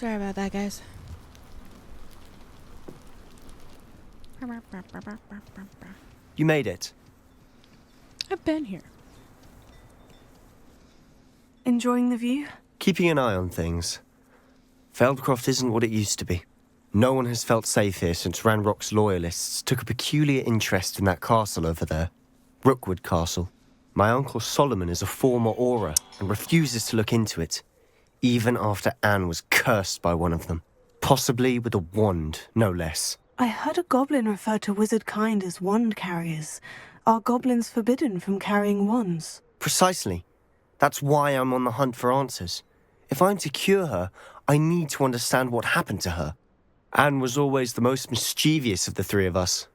Sorry about that, guys. You made it. I've been here. Enjoying the view? Keeping an eye on things. Feldcroft isn't what it used to be. No one has felt safe here since Ranrock's loyalists took a peculiar interest in that castle over there. Rookwood Castle. My uncle Solomon is a former Auror and refuses to look into it, even after Anne was cursed by one of them. Possibly with a wand, no less. I heard a goblin refer to wizard kind as wand carriers. Are goblins forbidden from carrying wands? Precisely. That's why I'm on the hunt for answers. If I'm to cure her, I need to understand what happened to her. Anne was always the most mischievous of the three of us.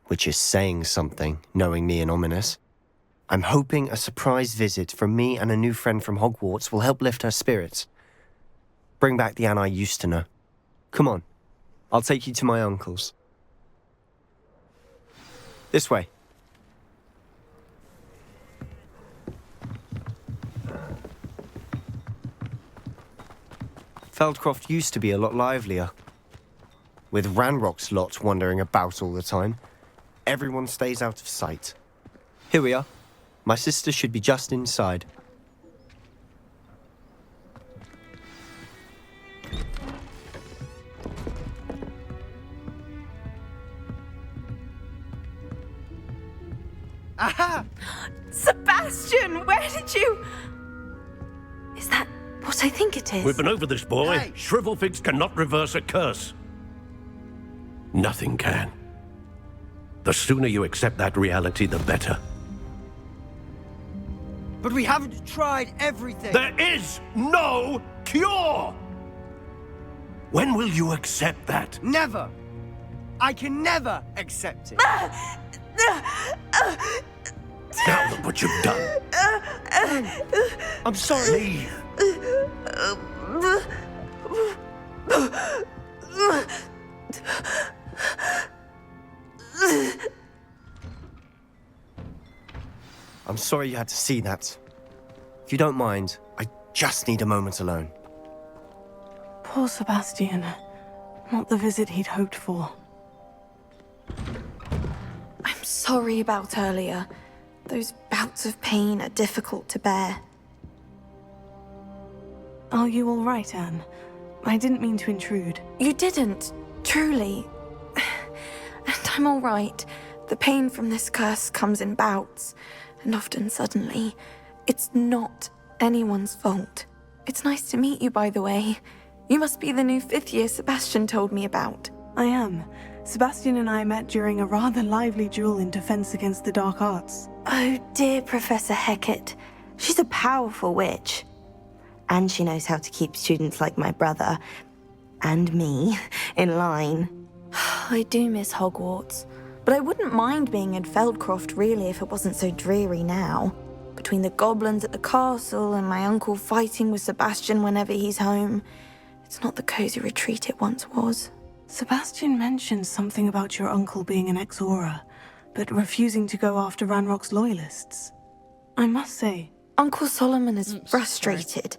Which is saying something, knowing me and Ominous. I'm hoping a surprise visit from me and a new friend from Hogwarts will help lift her spirits. Bring back the Anne I used to know. Come on. I'll take you to my uncle's. This way. Feldcroft used to be a lot livelier. With Ranrock's lot wandering about all the time, everyone stays out of sight. Here we are. My sister should be just inside. Aha! Sebastian, where did you... Is that what I think it is? We've been over this, boy. Hey. Shrivelfigs cannot reverse a curse. Nothing can. The sooner you accept that reality, the better. But we haven't tried everything. There is no cure! When will you accept that? Never. I can never accept it. Now look what you've done. I'm sorry. Leave. I'm sorry you had to see that. If you don't mind, I just need a moment alone. Poor Sebastian. Not the visit he'd hoped for. I'm sorry about earlier. Those bouts of pain are difficult to bear. Are you all right, Anne? I didn't mean to intrude. You didn't, truly. And I'm all right. The pain from this curse comes in bouts, and often suddenly. It's not anyone's fault. It's nice to meet you, by the way. You must be the new fifth-year Sebastian told me about. I am. Sebastian and I met during a rather lively duel in Defense Against the Dark Arts. Oh, dear Professor Hecat. She's a powerful witch. And she knows how to keep students like my brother, and me, in line. I do miss Hogwarts, but I wouldn't mind being in Feldcroft, really, if it wasn't so dreary now. Between the goblins at the castle and my uncle fighting with Sebastian whenever he's home, it's not the cozy retreat it once was. Sebastian mentioned something about your uncle being an ex-Auror, but refusing to go after Ranrock's loyalists. I must say, Uncle Solomon is frustrated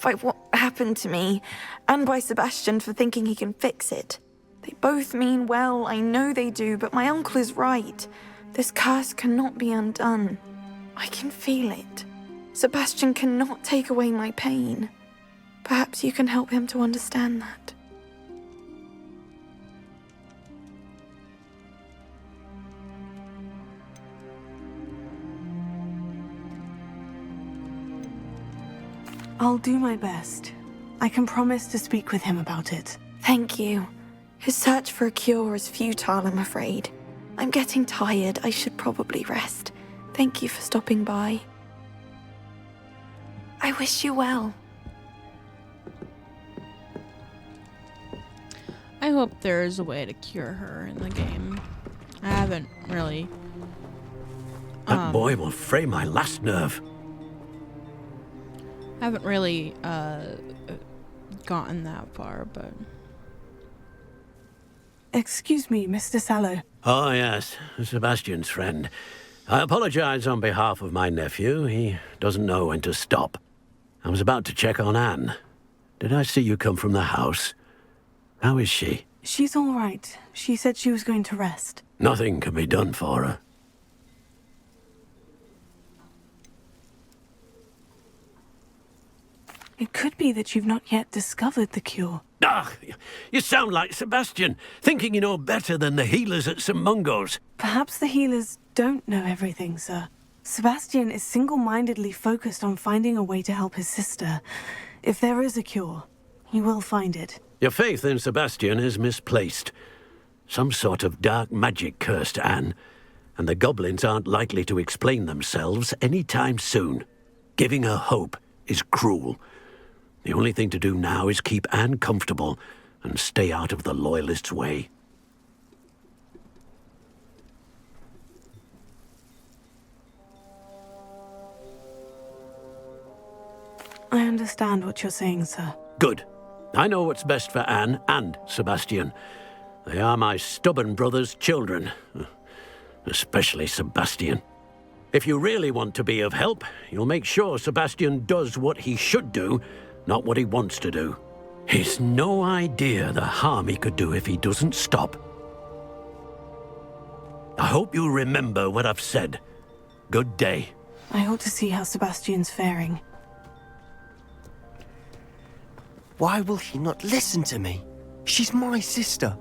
by what happened to me, and by Sebastian for thinking he can fix it. They both mean well, I know they do, but my uncle is right. This curse cannot be undone. I can feel it. Sebastian cannot take away my pain. Perhaps you can help him to understand that. I'll do my best. I can promise to speak with him about it. Thank you. His search for a cure is futile, I'm afraid. I'm getting tired. I should probably rest. Thank you for stopping by. I wish you well. I hope there is a way to cure her in the game. I haven't really. That boy will fray my last nerve. I haven't really gotten that far, but. Excuse me, Mr. Sallow. Oh, yes, Sebastian's friend. I apologize on behalf of my nephew. He doesn't know when to stop. I was about to check on Anne. did I see you come from the house? How is she? She's all right. She said she was going to rest. Nothing can be done for her. It could be that you've not yet discovered the cure. Ah, you sound like Sebastian, thinking you know better than the healers at St. Mungo's. Perhaps the healers don't know everything, sir. Sebastian is single-mindedly focused on finding a way to help his sister. If there is a cure, he will find it. Your faith in Sebastian is misplaced. Some sort of dark magic cursed Anne, and the goblins aren't likely to explain themselves any time soon. Giving her hope is cruel. The only thing to do now is keep Anne comfortable and stay out of the Loyalists' way. I understand what you're saying, sir. Good. I know what's best for Anne and Sebastian. They are my stubborn brother's children. Especially Sebastian. If you really want to be of help, you'll make sure Sebastian does what he should do, not what he wants to do. He's no idea the harm he could do if he doesn't stop. I hope you'll remember what I've said. Good day. I ought to see how Sebastian's faring. Why will he not listen to me? She's my sister.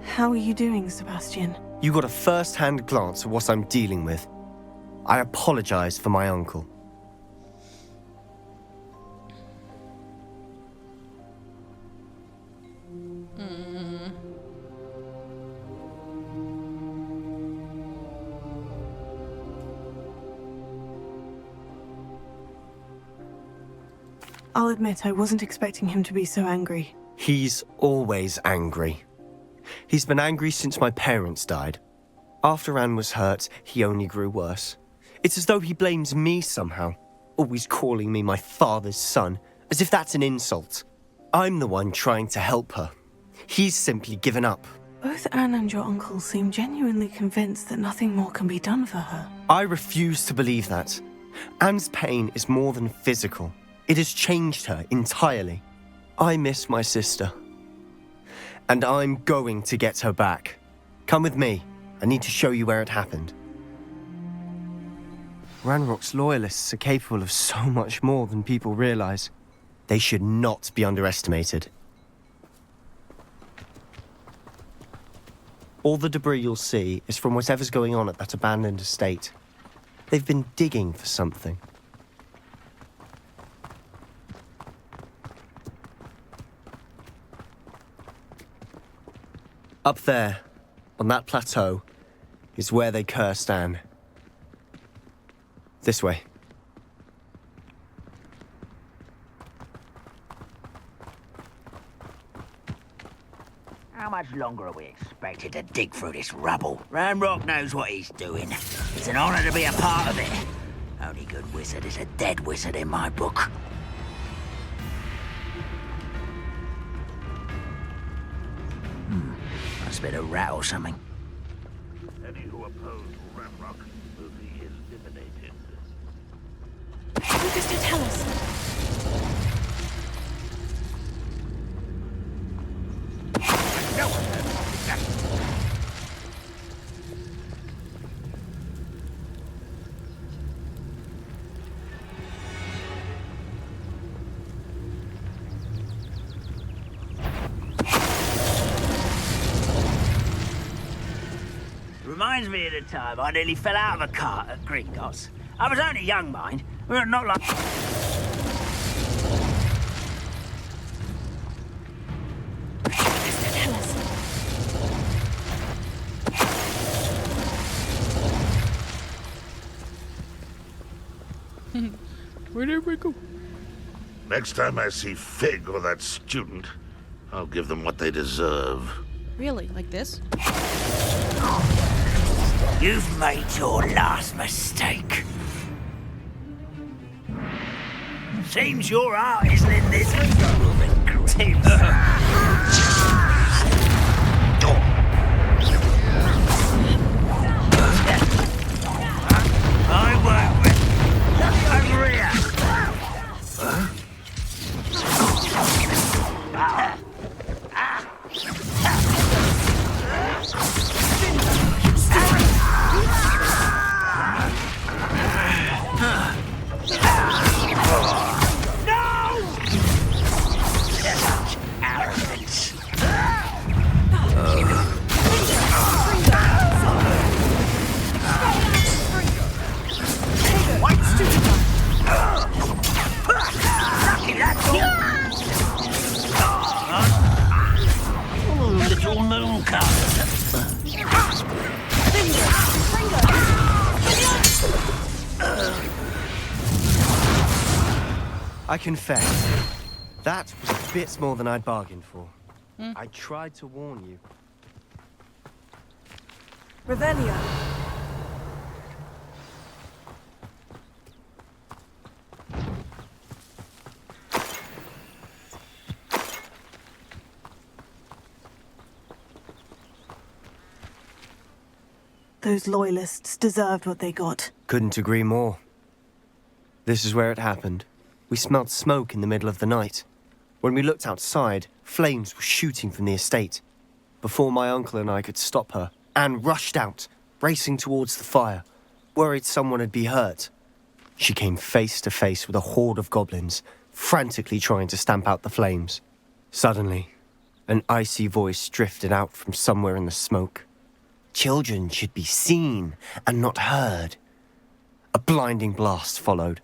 How are you doing, Sebastian? You got a first-hand glance at what I'm dealing with. I apologize for my uncle. I'll admit I wasn't expecting him to be so angry. He's always angry. He's been angry since my parents died. After Anne was hurt, he only grew worse. It's as though he blames me somehow, always calling me my father's son, as if that's an insult. I'm the one trying to help her. He's simply given up. Both Anne and your uncle seem genuinely convinced that nothing more can be done for her. I refuse to believe that. Anne's pain is more than physical. It has changed her entirely. I miss my sister. And I'm going to get her back. Come with me. I need to show you where it happened. Ranrock's Loyalists are capable of so much more than people realize. They should not be underestimated. All the debris you'll see is from whatever's going on at that abandoned estate. They've been digging for something. Up there, on that plateau, is where they cursed Anne. This way. How much longer are we expected to dig through this rubble? Ranrock knows what he's doing. It's an honor to be a part of it. Only good wizard is a dead wizard in my book. Must be a rat or something. Any who oppose Ranrock will be eliminated. Lucas did tell us. Reminds me of the time I nearly fell out of a cart at Gringotts. I was only young, mind. We're not like... Tell us. Where did we go? Next time I see Fig or that student, I'll give them what they deserve. Really? Like this? You've made your last mistake. Seems your art isn't in this team. I work with over here. I confess, that was a bit more than I'd bargained for. I tried to warn you. Revelio. Those loyalists deserved what they got. Couldn't agree more. This is where it happened. We smelled smoke in the middle of the night. When we looked outside, flames were shooting from the estate. Before my uncle and I could stop her, Anne rushed out, racing towards the fire, worried someone had been hurt. She came face to face with a horde of goblins, frantically trying to stamp out the flames. Suddenly, an icy voice drifted out from somewhere in the smoke. Children should be seen and not heard. A blinding blast followed.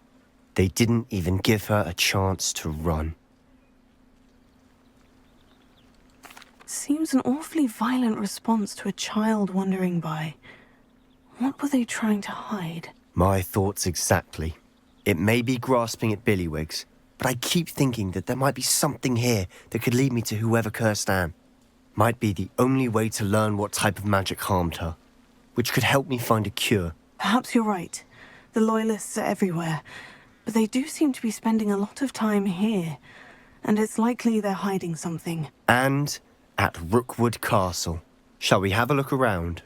They didn't even give her a chance to run. Seems an awfully violent response to a child wandering by. What were they trying to hide? My thoughts exactly. It may be grasping at Billywigs, but I keep thinking that there might be something here that could lead me to whoever cursed Anne. Might be the only way to learn what type of magic harmed her, which could help me find a cure. Perhaps you're right. The Loyalists are everywhere, but they do seem to be spending a lot of time here, and it's likely they're hiding something. And at Rookwood Castle. Shall we have a look around?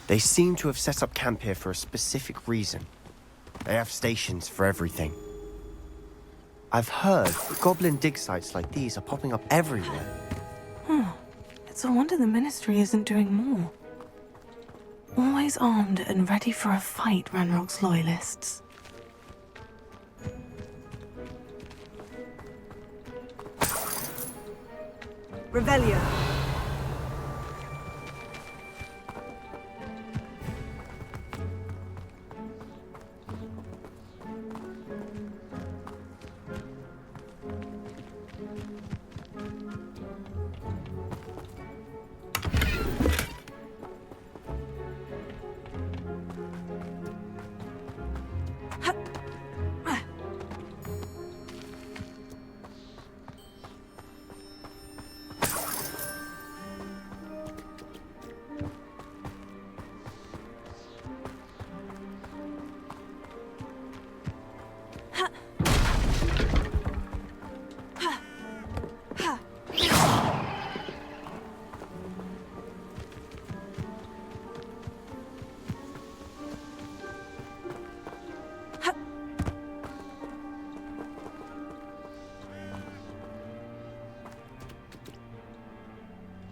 They seem to have set up camp here for a specific reason. They have stations for everything. I've heard that goblin dig sites like these are popping up everywhere. It's a wonder the Ministry isn't doing more. Always armed and ready for a fight, Ranrock's Loyalists. Revelio.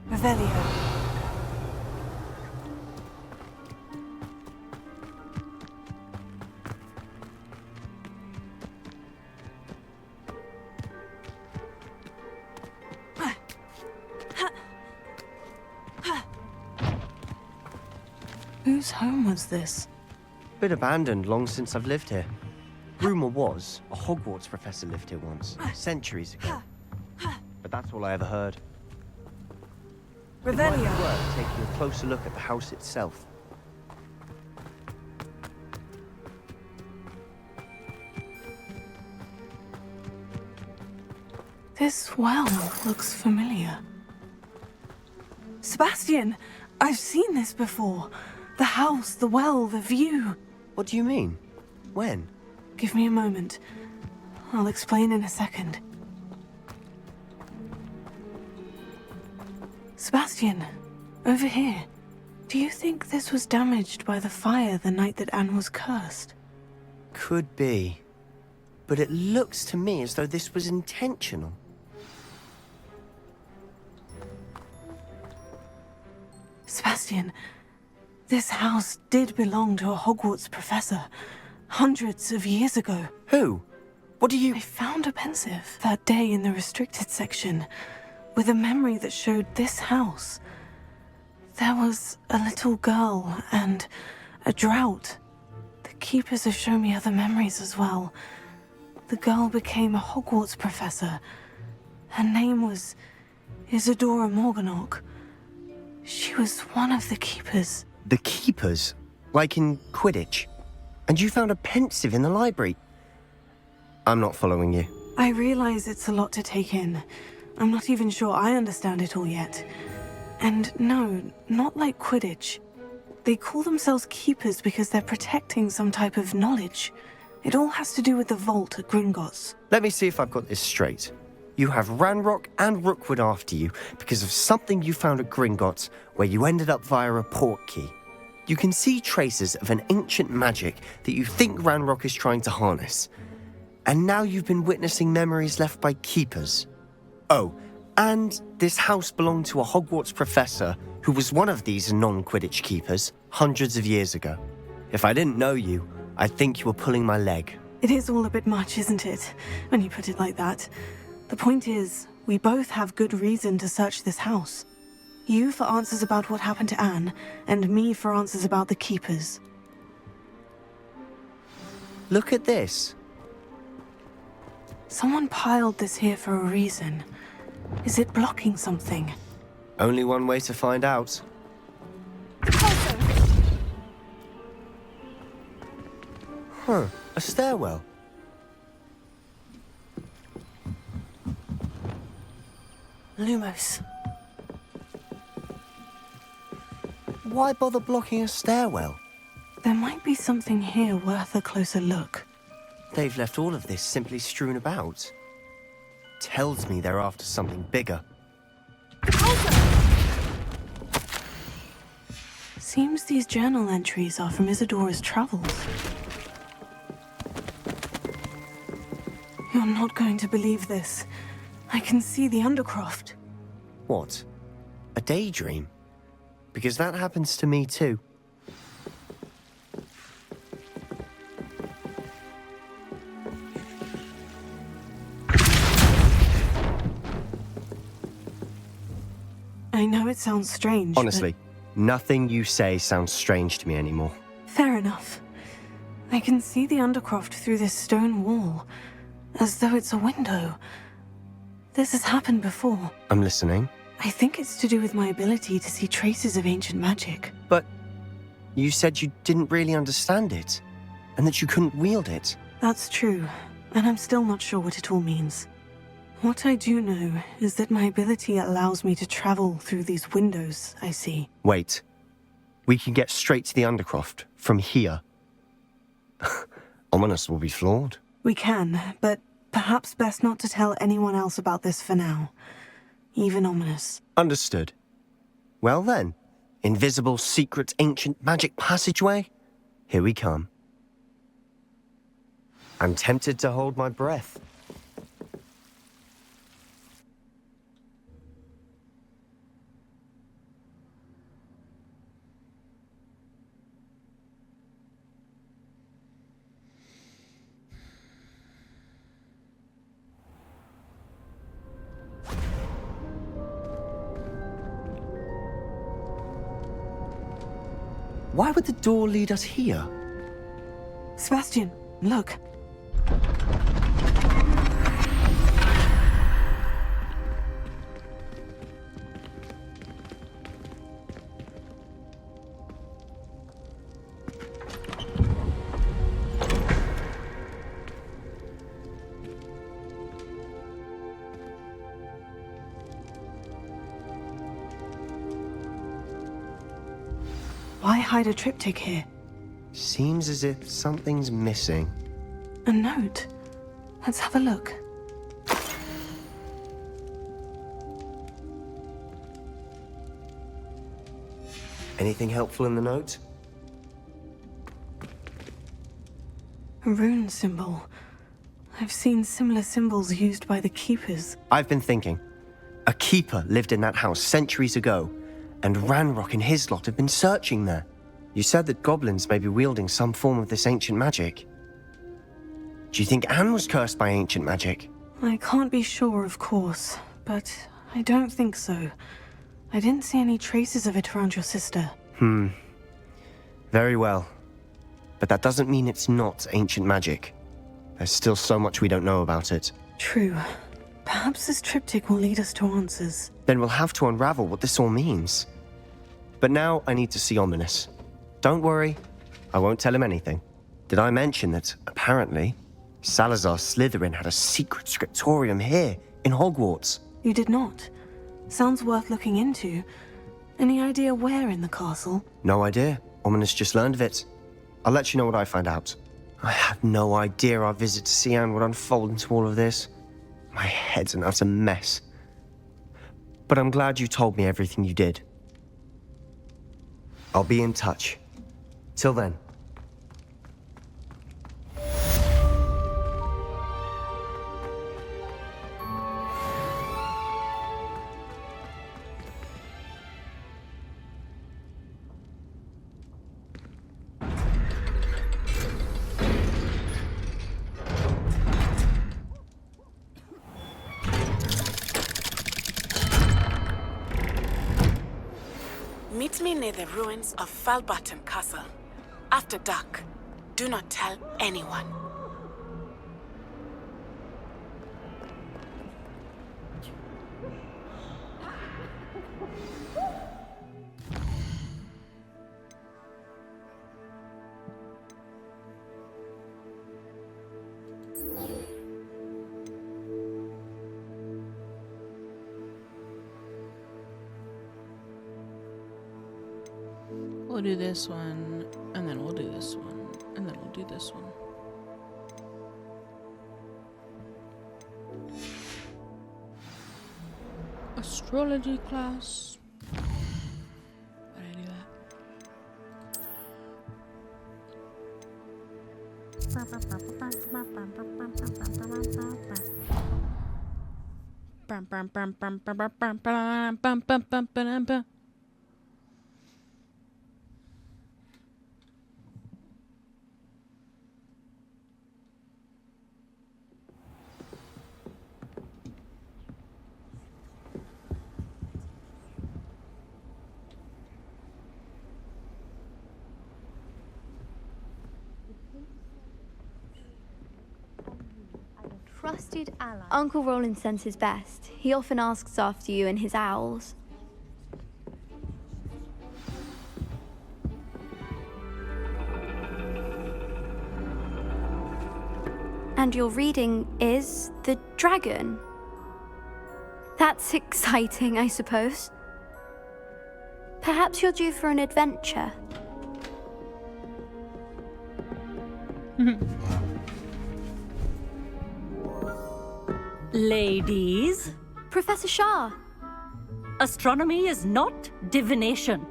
Revelio. Whose home was this? Been abandoned long since I've lived here. Rumour was, a Hogwarts professor lived here once, centuries ago. But that's all I ever heard. It might be Revelio. worth taking a closer look at the house itself. This well looks familiar. Sebastian! I've seen this before. The house, the well, the view. What do you mean? When? Give me a moment. I'll explain in a second. Sebastian, over here. Do you think this was damaged by the fire the night that Anne was cursed? Could be. But it looks to me as though this was intentional. Sebastian, this house did belong to a Hogwarts professor, hundreds of years ago. Who? What do you... I found a pensive that day in the restricted section, with a memory that showed this house. There was a little girl and a drought. The keepers have shown me other memories as well. The girl became a Hogwarts professor. Her name was Isadora Morganach. She was one of the keepers. The keepers? Like in Quidditch? And you found a pensive in the library? I'm not following you. I realize it's a lot to take in. I'm not even sure I understand it all yet. And no, not like Quidditch. They call themselves Keepers because they're protecting some type of knowledge. It all has to do with the vault at Gringotts. Let me see if I've got this straight. You have Ranrock and Rookwood after you because of something you found at Gringotts where you ended up via a port key. You can see traces of an ancient magic that you think Ranrock is trying to harness. And now you've been witnessing memories left by Keepers. Oh, and this house belonged to a Hogwarts professor who was one of these non-Quidditch Keepers hundreds of years ago. If I didn't know you, I'd think you were pulling my leg. It is all a bit much, isn't it, when you put it like that? The point is, we both have good reason to search this house. You for answers about what happened to Anne, and me for answers about the Keepers. Look at this. Someone piled this here for a reason. Is it blocking something? Only one way to find out. Huh, a stairwell. Lumos. Why bother blocking a stairwell? There might be something here worth a closer look. They've left all of this simply strewn about. Tells me they're after something bigger. Seems these journal entries are from Isadora's travels. You're not going to believe this. I can see the Undercroft. What? A daydream? Because that happens to me too. I know it sounds strange, Honestly, nothing you say sounds strange to me anymore. Fair enough. I can see the Undercroft through this stone wall, as though it's a window. This has happened before. I'm listening. I think it's to do with my ability to see traces of ancient magic. But you said you didn't really understand it, and that you couldn't wield it. That's true, and I'm still not sure what it all means. What I do know is that my ability allows me to travel through these windows I see. Wait. We can get straight to the Undercroft from here. Ominous will be flawed. We can, but perhaps best not to tell anyone else about this for now. Even Ominous. Understood. Well then, invisible, secret, ancient magic passageway? Here we come. I'm tempted to hold my breath. Why would the door lead us here? Sebastian, look. Why hide a triptych here? Seems as if something's missing. A note. Let's have a look. Anything helpful in the note? A rune symbol. I've seen similar symbols used by the Keepers. I've been thinking. A keeper lived in that house centuries ago, and Ranrock and his lot have been searching there. You said that goblins may be wielding some form of this ancient magic. Do you think Anne was cursed by ancient magic? I can't be sure, of course, but I don't think so. I didn't see any traces of it around your sister. Very well. But that doesn't mean it's not ancient magic. There's still so much we don't know about it. True. Perhaps this triptych will lead us to answers. Then we'll have to unravel what this all means. But now I need to see Ominous. Don't worry, I won't tell him anything. Did I mention that, apparently, Salazar Slytherin had a secret scriptorium here, in Hogwarts. You did not? Sounds worth looking into. Any idea where in the castle? No idea. Ominous just learned of it. I'll let you know what I find out. I had no idea our visit to Cian would unfold into all of this. My head's an utter mess. But I'm glad you told me everything you did. I'll be in touch. Till then. Meet me near the ruins of Falbaton Castle. After dark. Do not tell anyone. We'll do this one, and then we'll do this one, and then we'll do this one. Astrology class. Why did I do that? Trusted ally. Uncle Roland sends his best. He often asks after you and his owls. And your reading is The Dragon. That's exciting, I suppose. Perhaps you're due for an adventure. Ladies, Professor Shah. astronomy is not divination.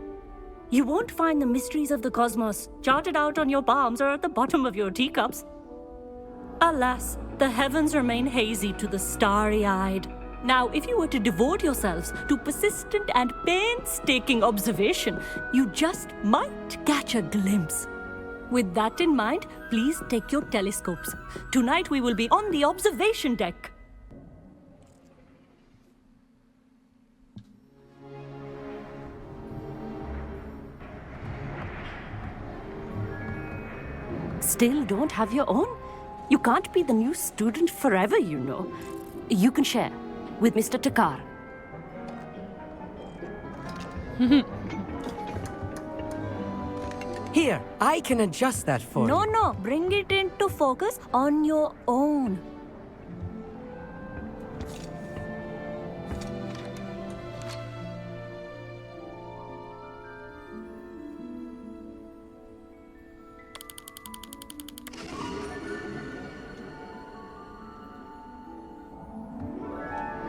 You won't find the mysteries of the cosmos charted out on your palms or at the bottom of your teacups. Alas, the heavens remain hazy to the starry-eyed. Now, if you were to devote yourselves to persistent and painstaking observation, you just might catch a glimpse. With that in mind, please take your telescopes. Tonight we will be on the observation deck. Still don't have your own? You can't be the new student forever, you know. You can share with Mr. Takar. Here, I can adjust that for you. No, bring it into focus on your own.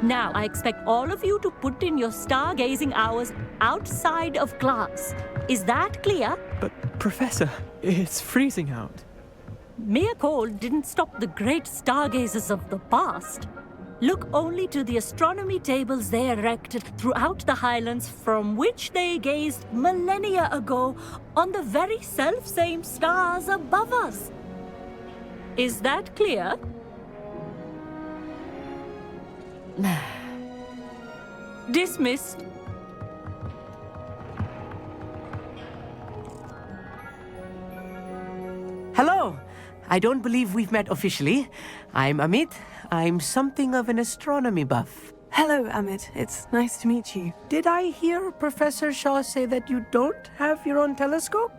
Now, I expect all of you to put in your stargazing hours outside of class. Is that clear? But, Professor, it's freezing out. Mere cold didn't stop the great stargazers of the past. Look only to the astronomy tables they erected throughout the Highlands from which they gazed millennia ago on the very self-same stars above us. Is that clear? Dismissed. Hello! I don't believe we've met officially. I'm Amit. I'm something of an astronomy buff. Hello, Amit. It's nice to meet you. Did I hear Professor Shaw say that you don't have your own telescope?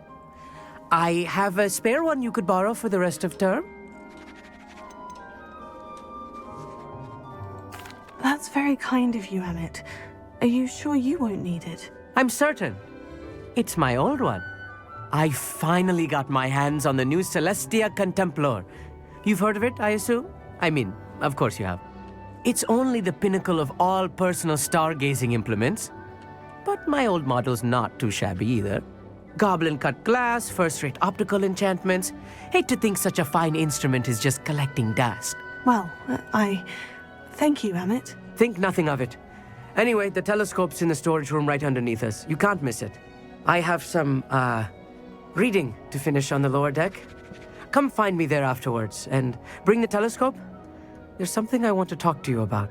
I have a spare one you could borrow for the rest of term. That's very kind of you, Emmett. Are you sure you won't need it? I'm certain. It's my old one. I finally got my hands on the new Celestia Contemplar. You've heard of it, I assume? I mean, of course you have. It's only the pinnacle of all personal stargazing implements. But my old model's not too shabby either. Goblin-cut glass, first-rate optical enchantments. Hate to think such a fine instrument is just collecting dust. Well, thank you, Emmett. Think nothing of it. Anyway, the telescope's in the storage room right underneath us. You can't miss it. I have some, reading to finish on the lower deck. Come find me there afterwards, and bring the telescope. There's something I want to talk to you about.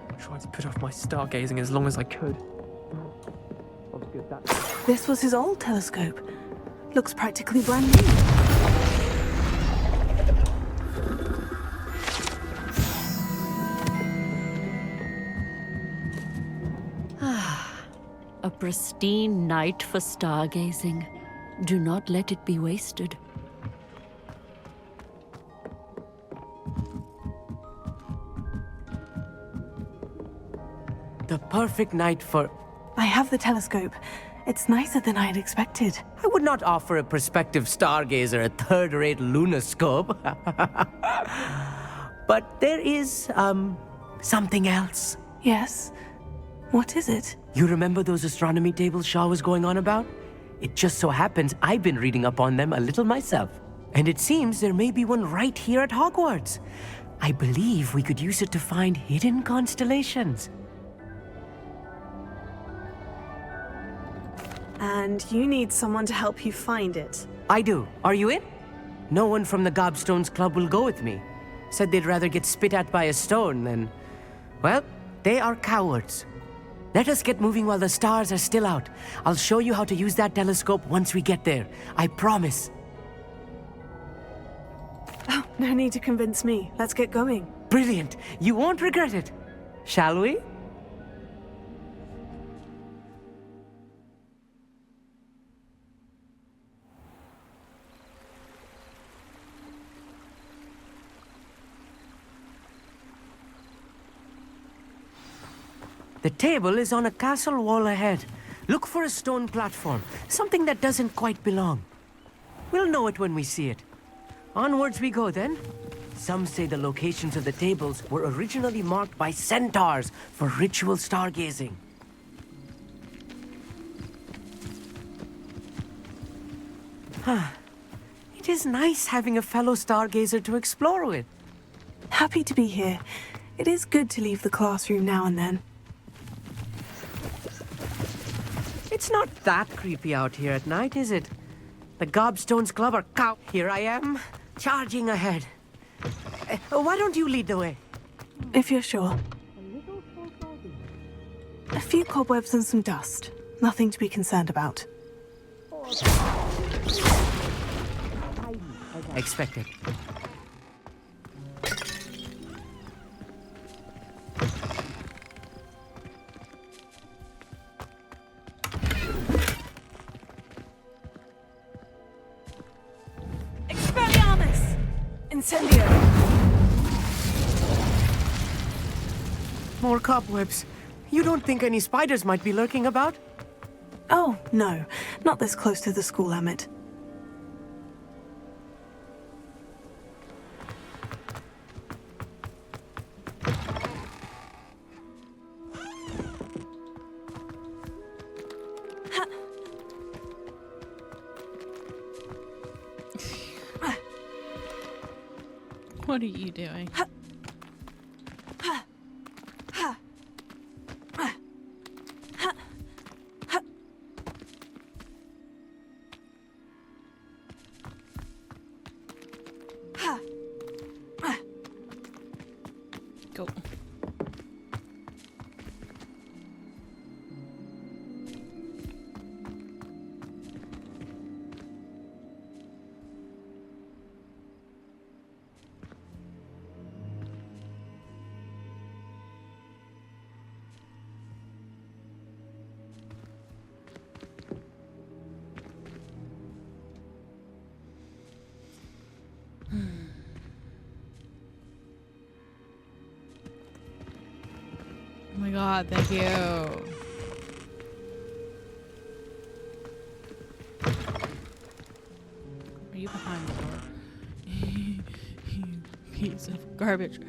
I tried to put off my stargazing as long as I could. This was his old telescope. Looks practically brand new. A pristine night for stargazing. Do not let it be wasted. The perfect night for... I have the telescope. It's nicer than I had expected. I would not offer a prospective stargazer a third-rate lunoscope. But there is, something else. Yes? What is it? You remember those astronomy tables Shaw was going on about? It just so happens I've been reading up on them a little myself. And it seems there may be one right here at Hogwarts. I believe we could use it to find hidden constellations. And you need someone to help you find it. I do. Are you in? No one from the Gobstones Club will go with me. Said they'd rather get spit at by a stone than... Well, they are cowards. Let us get moving while the stars are still out. I'll show you how to use that telescope once we get there. I promise. Oh, no need to convince me. Let's get going. Brilliant. You won't regret it. Shall we? The table is on a castle wall ahead. Look for a stone platform, something that doesn't quite belong. We'll know it when we see it. Onwards we go then. Some say the locations of the tables were originally marked by centaurs for ritual stargazing. It is nice having a fellow stargazer to explore with. Happy to be here. It is good to leave the classroom now and then. It's not that creepy out here at night, is it? The Gobstones Club are cow. Here I am, charging ahead. Why don't you lead the way? If you're sure. A few cobwebs and some dust. Nothing to be concerned about. Expected. Incendio! More cobwebs. You don't think any spiders might be lurking about? Oh, no. Not this close to the school, Emmett. What are you doing? Go. my god, thank you. Are you behind the door? You piece of garbage.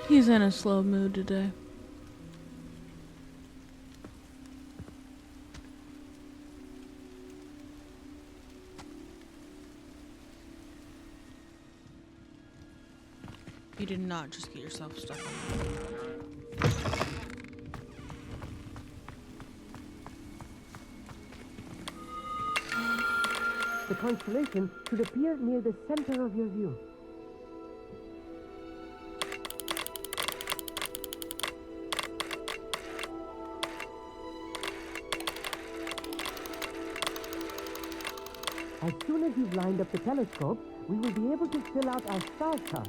He's in a slow mood today. You did not just get yourself stuck on that. The constellation should appear near the center of your view. As soon as you've lined up the telescope, we will be able to fill out our star chart.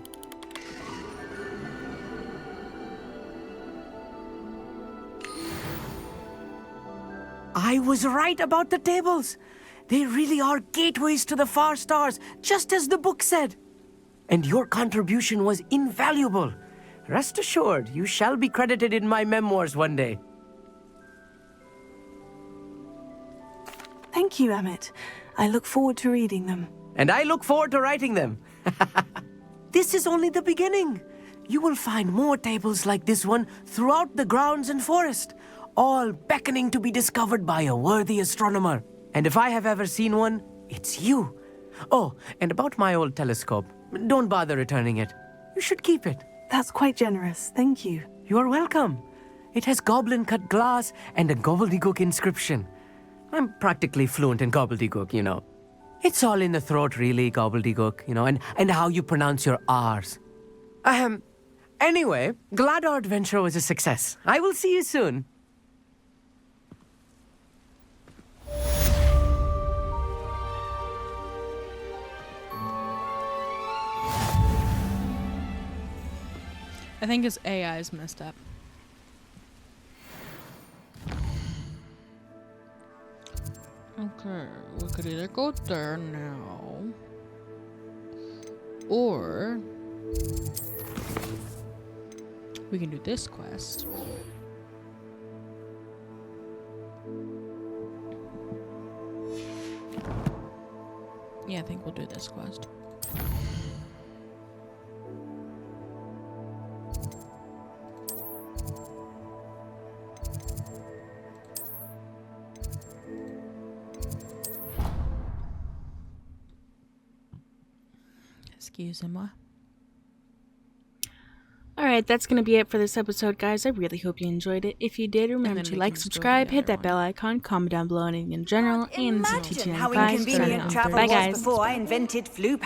I was right about the tables. They really are gateways to the far stars, just as the book said. And your contribution was invaluable. Rest assured, you shall be credited in my memoirs one day. Thank you, Emmett. I look forward to reading them. And I look forward to writing them. This is only the beginning. You will find more tables like this one throughout the grounds and forest, all beckoning to be discovered by a worthy astronomer. And if I have ever seen one, it's you. Oh, and about my old telescope, don't bother returning it. You should keep it. That's quite generous. Thank you. You are welcome. It has goblin-cut glass and a gobbledygook inscription. I'm practically fluent in gobbledygook, you know. It's all in the throat, really, gobbledygook, you know, and how you pronounce your R's. Anyway, glad our adventure was a success. I will see you soon. I think his AI is messed up. Okay, we could either go there now, or we can do this quest. Yeah, I think we'll do this quest. Excusez-moi. Alright, that's going to be it for this episode, guys. I really hope you enjoyed it. If you did, remember to like, subscribe, hit that bell icon, comment down below anything in general, and this is TT95 signing off. Bye, guys. Before I invented flu